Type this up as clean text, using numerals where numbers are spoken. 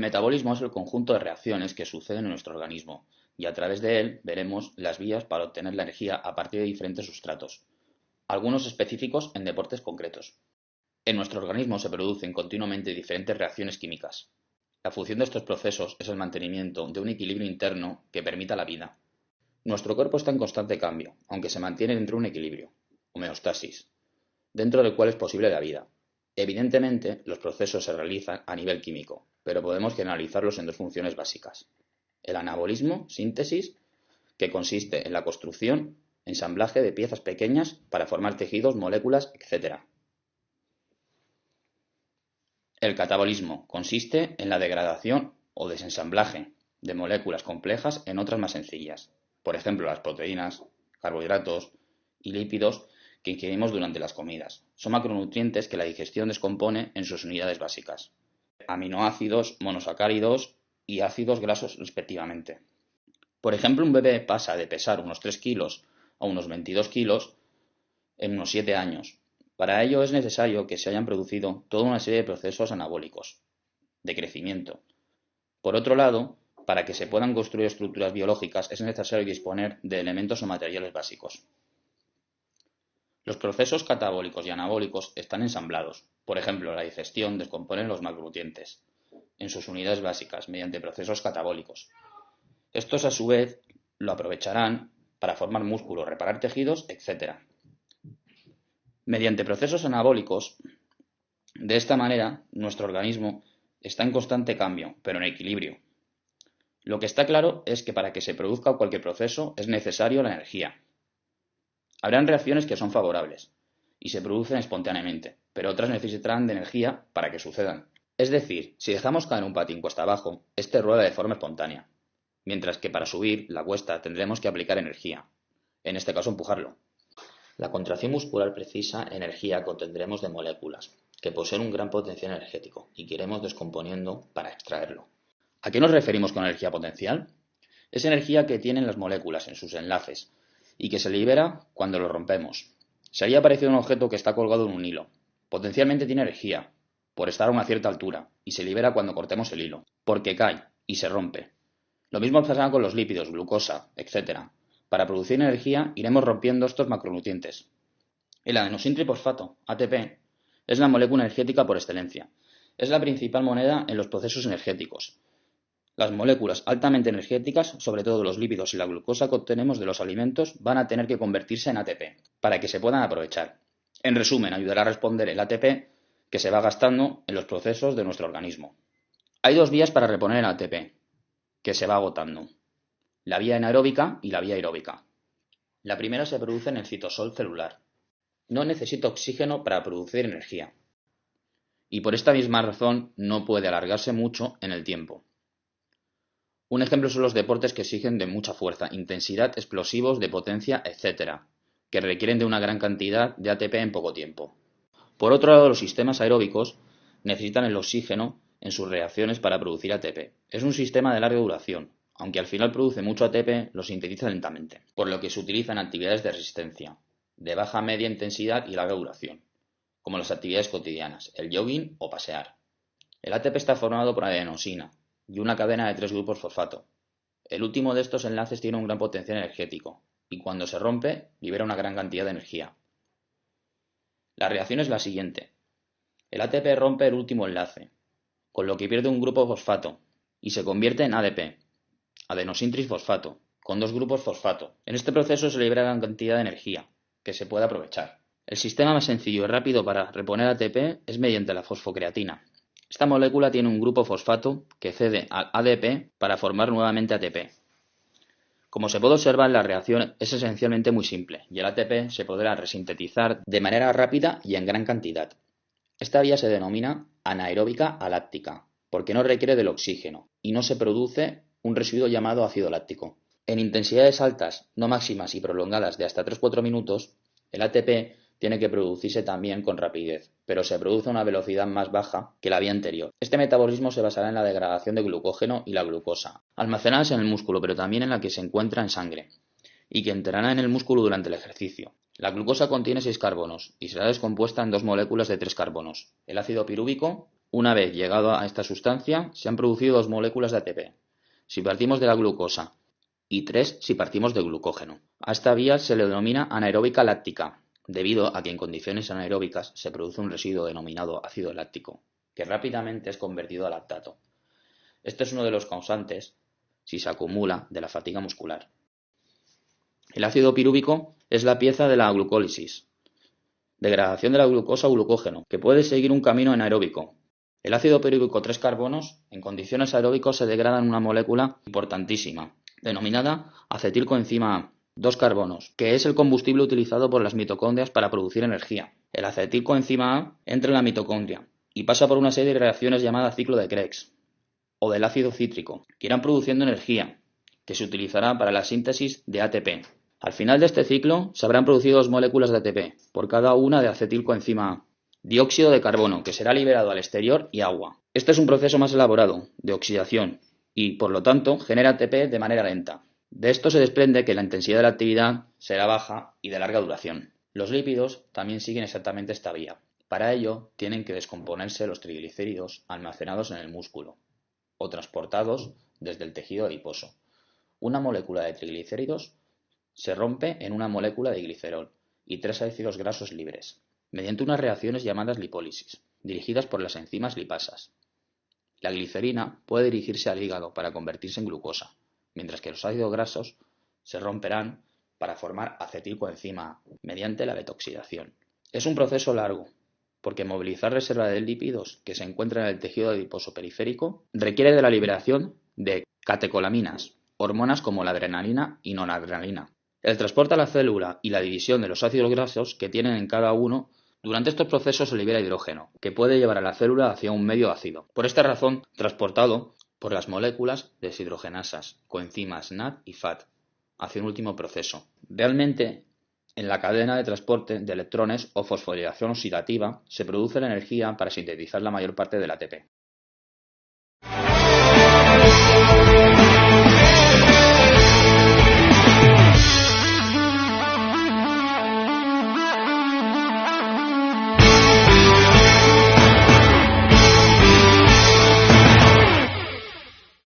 metabolismo es el conjunto de reacciones que suceden en nuestro organismo, y a través de él veremos las vías para obtener la energía a partir de diferentes sustratos, algunos específicos en deportes concretos. En nuestro organismo se producen continuamente diferentes reacciones químicas. La función de estos procesos es el mantenimiento de un equilibrio interno que permita la vida. Nuestro cuerpo está en constante cambio, aunque se mantiene dentro de un equilibrio, homeostasis, dentro del cual es posible la vida. Evidentemente, los procesos se realizan a nivel químico, pero podemos generalizarlos en dos funciones básicas. El anabolismo, síntesis, que consiste en la construcción, ensamblaje de piezas pequeñas para formar tejidos, moléculas, etc. El catabolismo consiste en la degradación o desensamblaje de moléculas complejas en otras más sencillas, por ejemplo las proteínas, carbohidratos y lípidos que ingerimos durante las comidas. Son macronutrientes que la digestión descompone en sus unidades básicas, aminoácidos, monosacáridos y ácidos grasos respectivamente. Por ejemplo, un bebé pasa de pesar unos 3 kilos a unos 22 kilos en unos 7 años. Para ello es necesario que se hayan producido toda una serie de procesos anabólicos, de crecimiento. Por otro lado, para que se puedan construir estructuras biológicas es necesario disponer de elementos o materiales básicos. Los procesos catabólicos y anabólicos están ensamblados. Por ejemplo, la digestión descompone los macronutrientes en sus unidades básicas mediante procesos catabólicos. Estos a su vez lo aprovecharán para formar músculos, reparar tejidos, etc. Mediante procesos anabólicos, de esta manera, nuestro organismo está en constante cambio, pero en equilibrio. Lo que está claro es que para que se produzca cualquier proceso es necesario la energía. Habrán reacciones que son favorables y se producen espontáneamente, pero otras necesitarán de energía para que sucedan. Es decir, si dejamos caer un patín cuesta abajo, este rueda de forma espontánea, mientras que para subir la cuesta tendremos que aplicar energía, en este caso empujarlo. La contracción muscular precisa energía que obtendremos de moléculas, que poseen un gran potencial energético y que iremos descomponiendo para extraerlo. ¿A qué nos referimos con energía potencial? Es energía que tienen las moléculas en sus enlaces y que se libera cuando lo rompemos. Sería parecido a un objeto que está colgado en un hilo. Potencialmente tiene energía, por estar a una cierta altura, y se libera cuando cortemos el hilo, porque cae y se rompe. Lo mismo pasará con los lípidos, glucosa, etc. Para producir energía iremos rompiendo estos macronutrientes. El adenosíntrifosfato, ATP, es la molécula energética por excelencia. Es la principal moneda en los procesos energéticos. Las moléculas altamente energéticas, sobre todo los lípidos y la glucosa que obtenemos de los alimentos, van a tener que convertirse en ATP para que se puedan aprovechar. En resumen, ayudará a responder el ATP que se va gastando en los procesos de nuestro organismo. Hay dos vías para reponer el ATP, que se va agotando: la vía anaeróbica y la vía aeróbica. La primera se produce en el citosol celular. No necesita oxígeno para producir energía, y por esta misma razón no puede alargarse mucho en el tiempo. Un ejemplo son los deportes que exigen de mucha fuerza, intensidad, explosivos, de potencia, etc., que requieren de una gran cantidad de ATP en poco tiempo. Por otro lado, los sistemas aeróbicos necesitan el oxígeno en sus reacciones para producir ATP. Es un sistema de larga duración, aunque al final produce mucho ATP, lo sintetiza lentamente, por lo que se utiliza en actividades de resistencia, de baja media intensidad y larga duración, como las actividades cotidianas, el jogging o pasear. El ATP está formado por adenosina y una cadena de 3 grupos fosfato. El último de estos enlaces tiene un gran potencial energético, y cuando se rompe, libera una gran cantidad de energía. La reacción es la siguiente. El ATP rompe el último enlace, con lo que pierde un grupo fosfato, y se convierte en ADP, adenosíntrifosfato, con 2 grupos fosfato. En este proceso se libera gran cantidad de energía, que se puede aprovechar. El sistema más sencillo y rápido para reponer ATP es mediante la fosfocreatina. Esta molécula tiene un grupo fosfato que cede al ADP para formar nuevamente ATP. Como se puede observar, la reacción es esencialmente muy simple y el ATP se podrá resintetizar de manera rápida y en gran cantidad. Esta vía se denomina anaeróbica aláctica porque no requiere del oxígeno y no se produce un residuo llamado ácido láctico. En intensidades altas, no máximas y prolongadas de hasta 3-4 minutos, el ATP tiene que producirse también con rapidez, pero se produce a una velocidad más baja que la vía anterior. Este metabolismo se basará en la degradación de glucógeno y la glucosa, almacenadas en el músculo, pero también en la que se encuentra en sangre, y que entrará en el músculo durante el ejercicio. La glucosa contiene 6 carbonos y será descompuesta en 2 moléculas de 3 carbonos, el ácido pirúvico Una vez llegado a esta sustancia, se han producido 2 moléculas de ATP, si partimos de la glucosa, y 3 si partimos del glucógeno. A esta vía se le denomina anaeróbica láctica, debido a que en condiciones anaeróbicas se produce un residuo denominado ácido láctico, que rápidamente es convertido a lactato. Este es uno de los causantes, si se acumula, de la fatiga muscular. El ácido pirúvico es la pieza de la glucólisis, degradación de la glucosa o glucógeno, que puede seguir un camino anaeróbico. El ácido pirúvico 3 carbonos, en condiciones aeróbicas se degrada en una molécula importantísima, denominada acetilcoenzima A, 2 carbonos, que es el combustible utilizado por las mitocondrias para producir energía. El acetilcoenzima A entra en la mitocondria y pasa por una serie de reacciones llamadas ciclo de Krebs, o del ácido cítrico, que irán produciendo energía, que se utilizará para la síntesis de ATP. Al final de este ciclo se habrán producido 2 moléculas de ATP, por cada una de acetilcoenzima A. Dióxido de carbono, que será liberado al exterior, y agua. Este es un proceso más elaborado, de oxidación, y, por lo tanto, genera ATP de manera lenta. De esto se desprende que la intensidad de la actividad será baja y de larga duración. Los lípidos también siguen exactamente esta vía. Para ello, tienen que descomponerse los triglicéridos almacenados en el músculo, o transportados desde el tejido adiposo. Una molécula de triglicéridos se rompe en una molécula de glicerol y 3 ácidos grasos libres, mediante unas reacciones llamadas lipólisis, dirigidas por las enzimas lipasas. La glicerina puede dirigirse al hígado para convertirse en glucosa, mientras que los ácidos grasos se romperán para formar acetilcoenzima A mediante la beta-oxidación. Es un proceso largo, porque movilizar reserva de lípidos que se encuentran en el tejido adiposo periférico requiere de la liberación de catecolaminas, hormonas como la adrenalina y noradrenalina. El transporte a la célula y la división de los ácidos grasos que tienen en cada uno. Durante estos procesos se libera hidrógeno, que puede llevar a la célula hacia un medio ácido. Por esta razón, transportado por las moléculas deshidrogenasas, coenzimas NAD y FAT, hacia un último proceso. Realmente, en la cadena de transporte de electrones o fosforilación oxidativa se produce la energía para sintetizar la mayor parte del ATP.